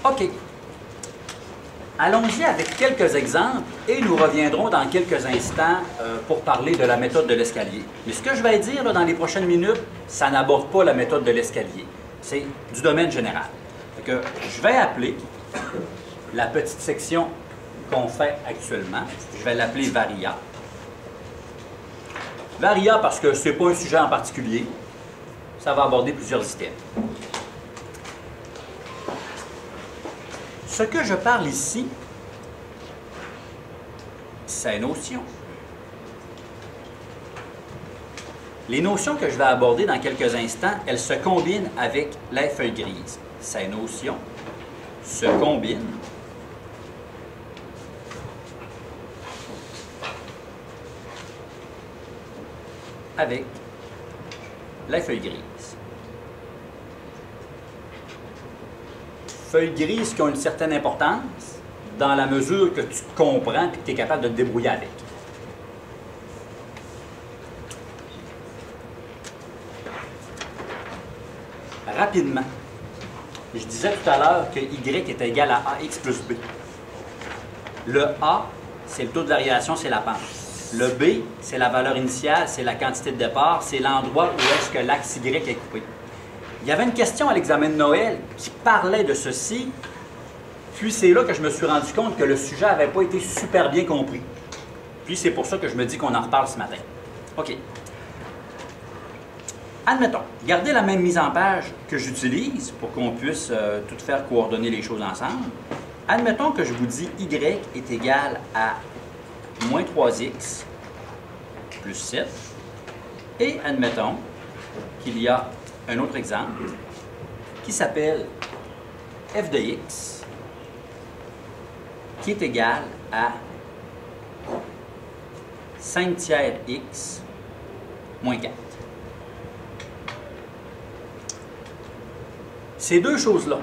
OK. Allons-y avec quelques exemples et nous reviendrons dans quelques instants pour parler de la méthode de l'escalier. Mais ce que je vais dire là, dans les prochaines minutes, ça n'aborde pas la méthode de l'escalier. C'est du domaine général. Fait que je vais appeler la petite section qu'on fait actuellement, je vais l'appeler Varia. Varia parce que ce n'est pas un sujet en particulier. Ça va aborder plusieurs items. Ce que je parle ici, c'est notions. Les notions que je vais aborder dans quelques instants, elles se combinent avec la feuille grise. Ces notions se combinent avec la feuille grise. Feuilles grises qui ont une certaine importance dans la mesure que tu comprends et que tu es capable de te débrouiller avec. Rapidement, je disais tout à l'heure que Y est égal à AX plus B. Le A, c'est le taux de variation, c'est la pente. Le B, c'est la valeur initiale, c'est la quantité de départ, c'est l'endroit où est-ce que l'axe Y est coupé. Il y avait une question à l'examen de Noël qui parlait de ceci, puis c'est là que je me suis rendu compte que le sujet n'avait pas été super bien compris. Puis c'est pour ça que je me dis qu'on en reparle ce matin. OK. Admettons, gardez la même mise en page que j'utilise pour qu'on puisse tout faire coordonner les choses ensemble. Admettons que je vous dis Y est égal à moins 3x plus 7. Et admettons qu'il y a un autre exemple qui s'appelle f de x qui est égal à 5 tiers x moins 4. Ces deux choses-là,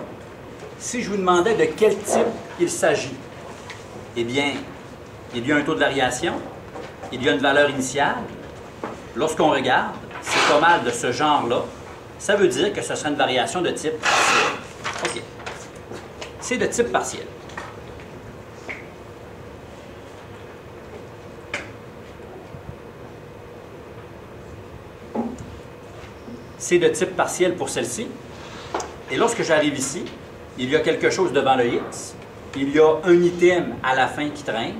si je vous demandais de quel type il s'agit, eh bien, il y a un taux de variation, il y a une valeur initiale. Lorsqu'on regarde, c'est pas mal de ce genre-là. Ça veut dire que ce sera une variation de type partiel. OK. C'est de type partiel. C'est de type partiel pour celle-ci. Et lorsque j'arrive ici, il y a quelque chose devant le X. Il y a un item à la fin qui traîne.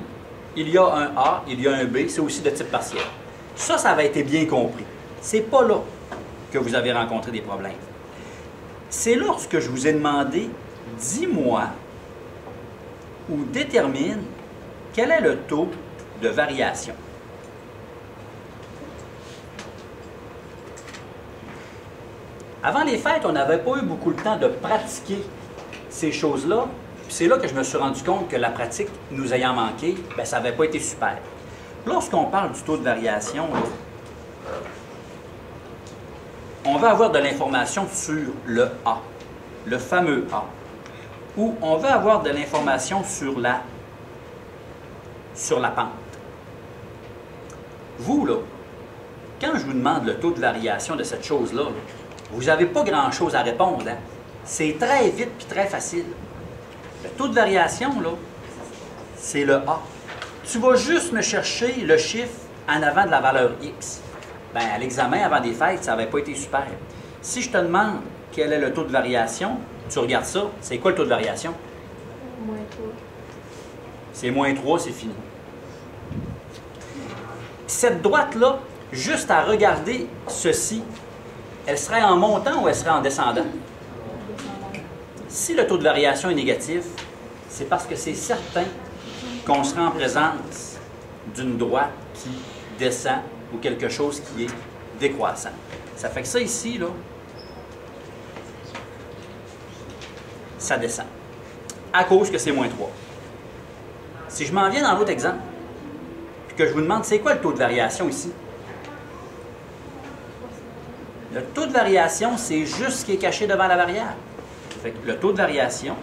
Il y a un A, il y a un B. C'est aussi de type partiel. Ça va été bien compris. C'est pas là que vous avez rencontré des problèmes. C'est lorsque je vous ai demandé, dis-moi ou détermine quel est le taux de variation. Avant les fêtes, on n'avait pas eu beaucoup de temps de pratiquer ces choses-là. C'est là que je me suis rendu compte que la pratique, nous ayant manqué, bien, ça n'avait pas été super. Lorsqu'on parle du taux de variation, là, on va avoir de l'information sur le A, le fameux A, ou on va avoir de l'information sur la pente. Vous, là, quand je vous demande le taux de variation de cette chose-là, là, vous n'avez pas grand-chose à répondre. Hein? C'est très vite et très facile. Le taux de variation, là, c'est le A. Tu vas juste me chercher le chiffre en avant de la valeur X. Bien, à l'examen avant des fêtes, ça n'avait pas été super. Si je te demande quel est le taux de variation, tu regardes ça, c'est quoi le taux de variation? Moins 3. C'est moins 3, c'est fini. Cette droite-là, juste à regarder ceci, elle serait en montant ou elle serait en descendant? Si le taux de variation est négatif, c'est parce que c'est certain qu'on sera en présence d'une droite qui descend ou quelque chose qui est décroissant. Ça fait que ça ici, là, ça descend. À cause que c'est moins 3. Si je m'en viens dans l'autre exemple, puis que je vous demande, c'est quoi le taux de variation ici? Le taux de variation, c'est juste ce qui est caché devant la variable. Fait que le taux de variation,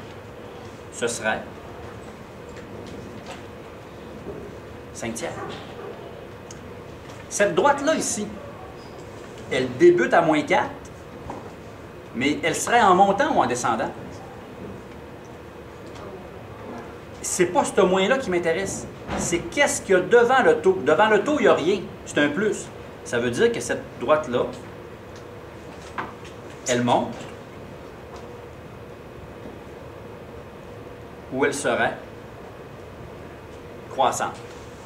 ce serait 5 tiers. Cette droite-là ici, elle débute à moins 4, mais elle serait en montant ou en descendant? c'est pas ce moins-là qui m'intéresse. C'est qu'est-ce qu'il y a devant le taux. Devant le taux, il n'y a rien. C'est un plus. Ça veut dire que cette droite-là, elle monte ou elle serait croissante.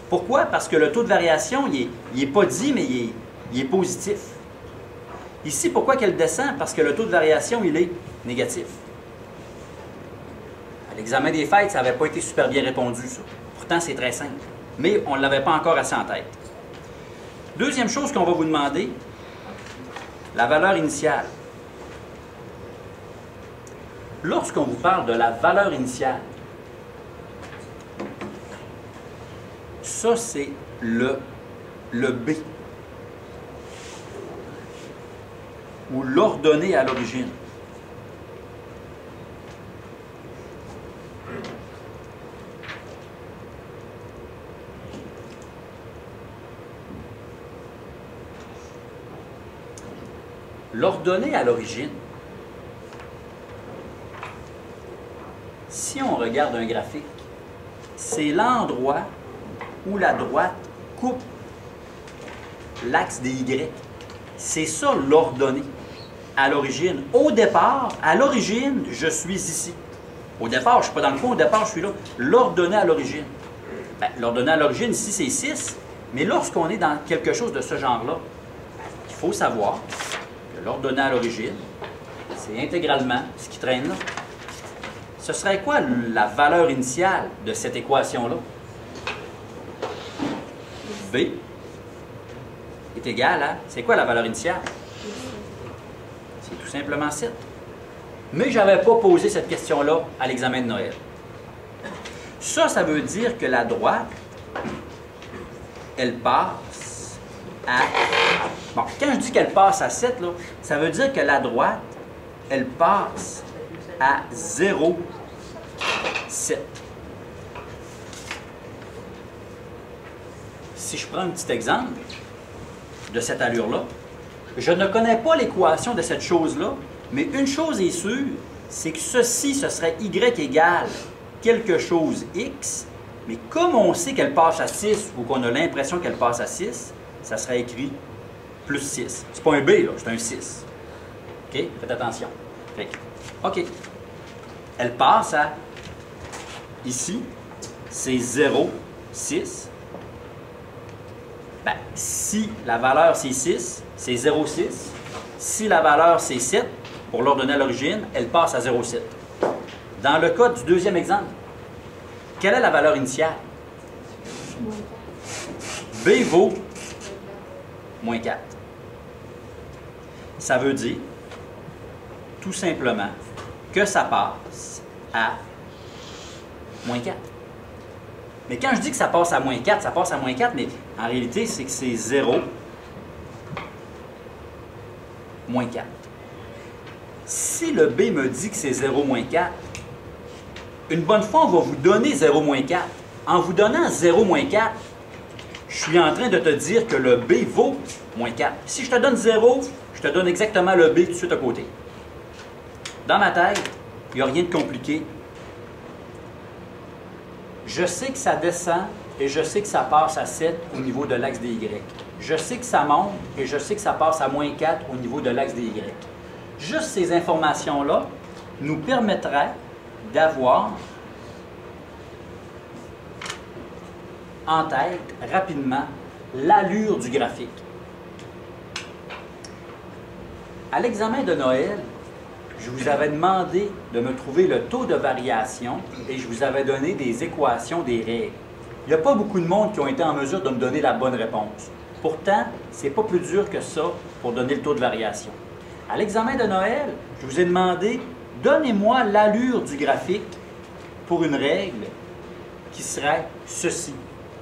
Pourquoi? Parce que le taux de variation, il n'est pas dit, mais il est positif. Ici, pourquoi qu'elle descend? Parce que le taux de variation, il est négatif. À l'examen des fêtes, ça n'avait pas été super bien répondu, ça. Pourtant, c'est très simple. Mais on ne l'avait pas encore assez en tête. Deuxième chose qu'on va vous demander, la valeur initiale. Lorsqu'on vous parle de la valeur initiale, ça, c'est le B, ou l'ordonnée à l'origine. L'ordonnée à l'origine, si on regarde un graphique, c'est l'endroit où la droite coupe l'axe des Y. C'est ça l'ordonnée à l'origine. Au départ, à l'origine, je suis ici. Au départ, je ne suis pas dans le coin, au départ, je suis là. L'ordonnée à l'origine. Ben, l'ordonnée à l'origine, ici, c'est 6. Mais lorsqu'on est dans quelque chose de ce genre-là, il faut savoir que l'ordonnée à l'origine, c'est intégralement ce qui traîne là. Ce serait quoi la valeur initiale de cette équation-là? B est égal à... C'est quoi la valeur initiale? C'est tout simplement 7. Mais je n'avais pas posé cette question-là à l'examen de Noël. Ça veut dire que la droite, elle passe à... Bon, quand je dis qu'elle passe à 7, là, ça veut dire que la droite, elle passe à 0,7. Si je prends un petit exemple de cette allure-là, je ne connais pas l'équation de cette chose-là, mais une chose est sûre, c'est que ceci, ce serait y égale quelque chose x, mais comme on sait qu'elle passe à 6 ou qu'on a l'impression qu'elle passe à 6, ça serait écrit plus 6. C'est pas un b, là, c'est un 6. OK? Faites attention. OK. Elle passe à, ici, c'est 0,6. Ben, si la valeur c'est 6, c'est 0,6. Si la valeur c'est 7, pour l'ordonnée à l'origine, elle passe à 0,7. Dans le cas du deuxième exemple, quelle est la valeur initiale? B vaut moins 4. Ça veut dire, tout simplement, que ça passe à moins 4. Mais quand je dis que ça passe à moins 4, ça passe à moins 4, mais en réalité, c'est que c'est 0 moins 4. Si le B me dit que c'est 0 moins 4, une bonne fois, on va vous donner 0 moins 4. En vous donnant 0 moins 4, je suis en train de te dire que le B vaut moins 4. Si je te donne 0, je te donne exactement le B tout de suite à côté. Dans ma tête, il n'y a rien de compliqué. Je sais que ça descend et je sais que ça passe à 7 au niveau de l'axe des Y. Je sais que ça monte et je sais que ça passe à moins 4 au niveau de l'axe des Y. Juste ces informations-là nous permettraient d'avoir en tête rapidement l'allure du graphique. À l'examen de Noël, je vous avais demandé de me trouver le taux de variation et je vous avais donné des équations, des règles. Il n'y a pas beaucoup de monde qui ont été en mesure de me donner la bonne réponse. Pourtant, ce n'est pas plus dur que ça pour donner le taux de variation. À l'examen de Noël, je vous ai demandé, donnez-moi l'allure du graphique pour une règle qui serait ceci.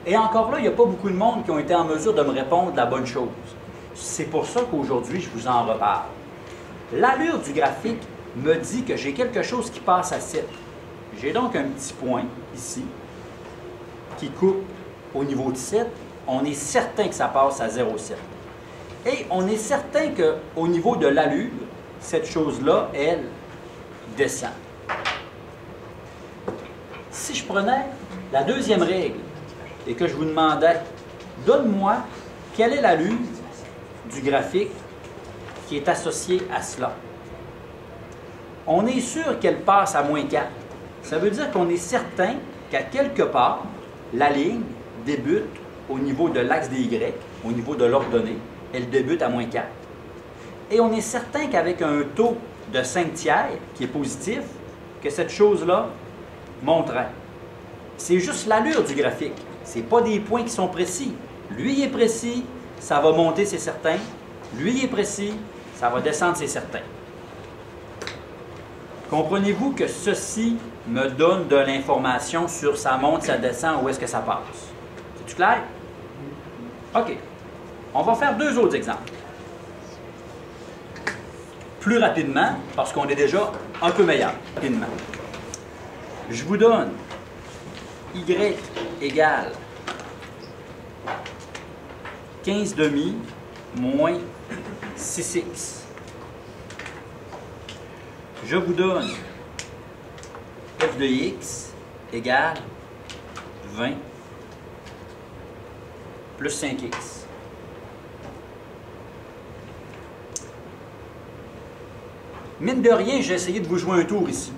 Et encore là, il n'y a pas beaucoup de monde qui ont été en mesure de me répondre la bonne chose. C'est pour ça qu'aujourd'hui, je vous en reparle. L'allure du graphique me dit que j'ai quelque chose qui passe à 7. J'ai donc un petit point ici qui coupe au niveau de 7. On est certain que ça passe à 0,7. Et on est certain qu'au niveau de l'allure, cette chose-là, elle, descend. Si je prenais la deuxième règle et que je vous demandais, donne-moi quelle est l'allure du graphique qui est associée à cela. On est sûr qu'elle passe à moins 4. Ça veut dire qu'on est certain qu'à quelque part, la ligne débute au niveau de l'axe des Y, au niveau de l'ordonnée, elle débute à moins 4. Et on est certain qu'avec un taux de 5 tiers qui est positif, que cette chose-là monterait. C'est juste l'allure du graphique. Ce n'est pas des points qui sont précis. Lui il est précis, ça va monter, c'est certain. Lui il est précis, ça va descendre, c'est certain. Comprenez-vous que ceci me donne de l'information sur ça monte, ça descend, où est-ce que ça passe? C'est-tu clair? OK. On va faire deux autres exemples. Plus rapidement, parce qu'on est déjà un peu meilleur, rapidement. Je vous donne Y égale 15 demi moins 6x. Je vous donne f de x égale 20 plus 5x. Mine de rien, j'ai essayé de vous jouer un tour ici.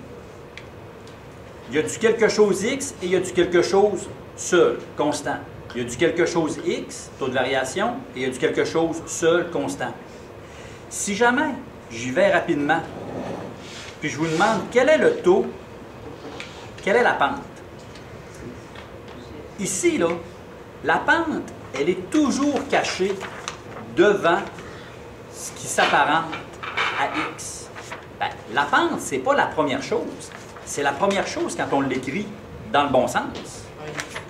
Il y a du quelque chose x et il y a du quelque chose seul, constant. Il y a du quelque chose x, taux de variation, et il y a du quelque chose seul, constant. Si jamais j'y vais rapidement, puis je vous demande quel est le taux, quelle est la pente. Ici, là, la pente, elle est toujours cachée devant ce qui s'apparente à x. Ben, la pente, ce n'est pas la première chose. C'est la première chose quand on l'écrit dans le bon sens.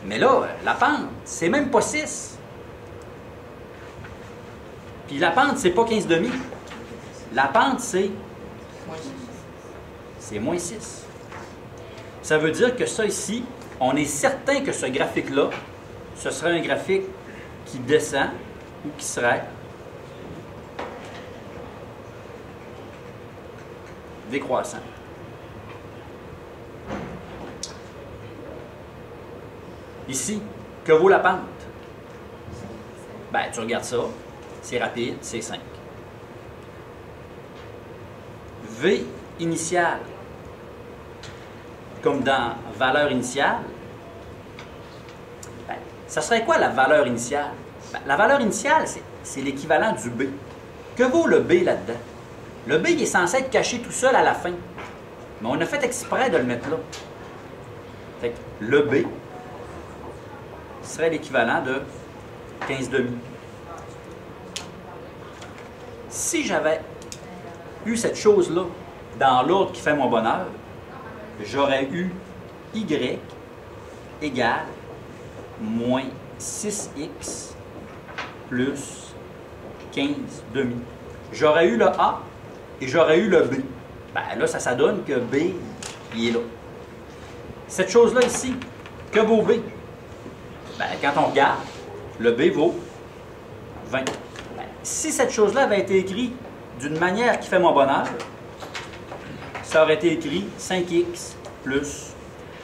Mais là, la pente, c'est même pas 6. Puis la pente, c'est pas 15 demi. La pente, c'est moins 6. Ça veut dire que ça ici, on est certain que ce graphique-là, ce serait un graphique qui descend ou qui serait décroissant. Ici, que vaut la pente? Ben, tu regardes ça, c'est rapide, c'est 5. V initiale, comme dans valeur initiale, ben, ça serait quoi la valeur initiale? Ben, la valeur initiale, c'est l'équivalent du B. Que vaut le B là-dedans? Le B il est censé être caché tout seul à la fin. Mais on a fait exprès de le mettre là. Fait que le B serait l'équivalent de 15 demi. Si j'avais eu cette chose-là dans l'ordre qui fait mon bonheur, j'aurais eu Y égale moins 6x plus 15 demi. J'aurais eu le A et j'aurais eu le B. Ben là, ça donne que B, il est là. Cette chose-là ici, que vaut B? Ben, quand on regarde, le B vaut 20. Ben, si cette chose-là avait été écrite d'une manière qui fait mon bonheur, ça aurait été écrit 5x plus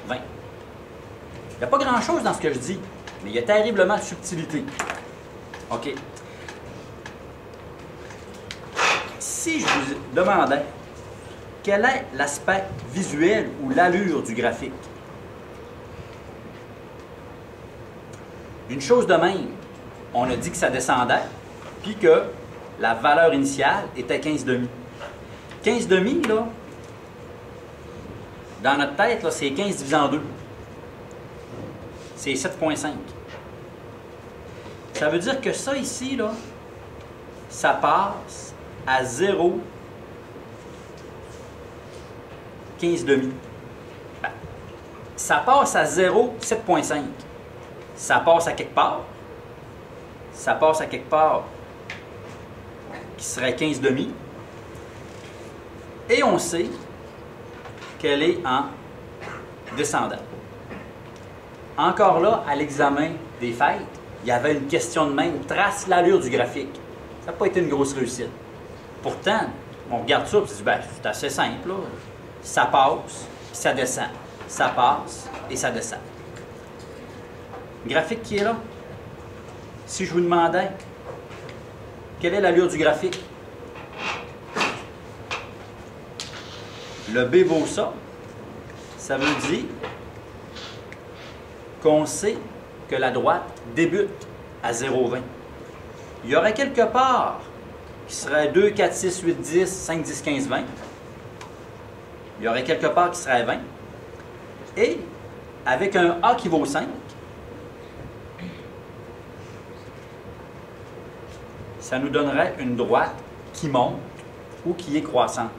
20. Il n'y a pas grand-chose dans ce que je dis, mais il y a terriblement de subtilité. OK. Si je vous demandais quel est l'aspect visuel ou l'allure du graphique, une chose de même, on a dit que ça descendait, puis que la valeur initiale était 15 demi. 15 demi, là, dans notre tête, là, c'est 15 divisé en 2. C'est 7,5. Ça veut dire que ça ici, là, ça passe à 0, 15 demi. Ben, ça passe à 0, 7,5. Ça passe à quelque part. Ça passe à quelque part qui serait 15 demi. Et on sait qu'elle est en descendant. Encore là, à l'examen des fêtes, il y avait une question de même, trace l'allure du graphique. Ça n'a pas été une grosse réussite. Pourtant, on regarde ça et on se dit, ben, c'est assez simple, là. Ça passe, puis ça descend. ça passe et ça descend. Graphique qui est là. Si je vous demandais, quelle est l'allure du graphique? Le B vaut ça. Ça veut dire qu'on sait que la droite débute à 0,20. Il y aurait quelque part qui serait 2, 4, 6, 8, 10, 5, 10, 15, 20. Il y aurait quelque part qui serait 20. Et avec un A qui vaut 5, ça nous donnerait une droite qui monte ou qui est croissante.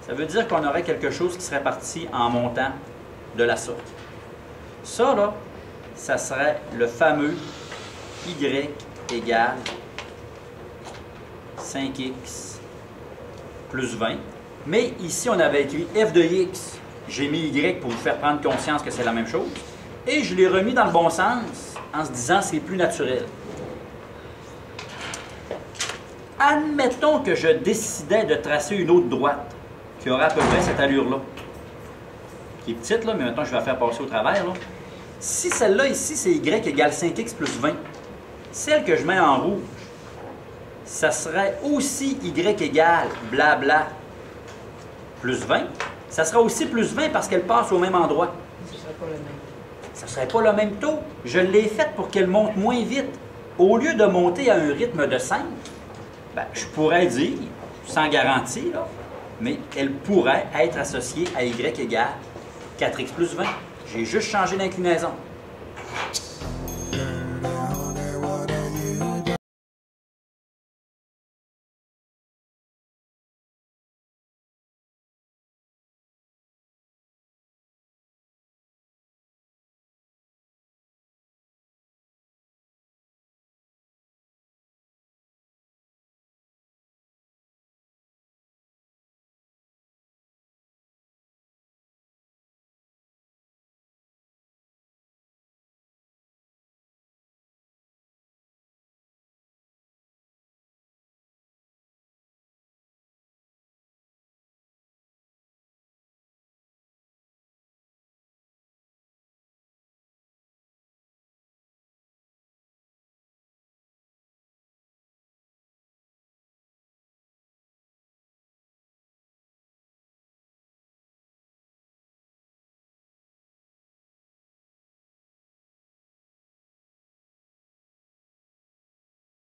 Ça veut dire qu'on aurait quelque chose qui serait parti en montant de la sorte. Ça, là, ça serait le fameux Y égale 5x plus 20. Mais ici, on avait écrit f de x. J'ai mis Y pour vous faire prendre conscience que c'est la même chose. Et je l'ai remis dans le bon sens en se disant que c'est plus naturel. Admettons que je décidais de tracer une autre droite qui aurait à peu près cette allure-là, qui est petite, là, mais maintenant je vais la faire passer au travers. Là. Si celle-là ici, c'est Y égale 5x plus 20, celle que je mets en rouge, ça serait aussi Y égale blabla plus 20. Ça sera aussi plus 20 parce qu'elle passe au même endroit. Ce ne serait pas le même. Ça ne serait pas le même taux. Je l'ai faite pour qu'elle monte moins vite. Au lieu de monter à un rythme de 5, ben, je pourrais dire, sans garantie, là, mais elle pourrait être associée à Y égale 4x plus 20. J'ai juste changé d'inclinaison.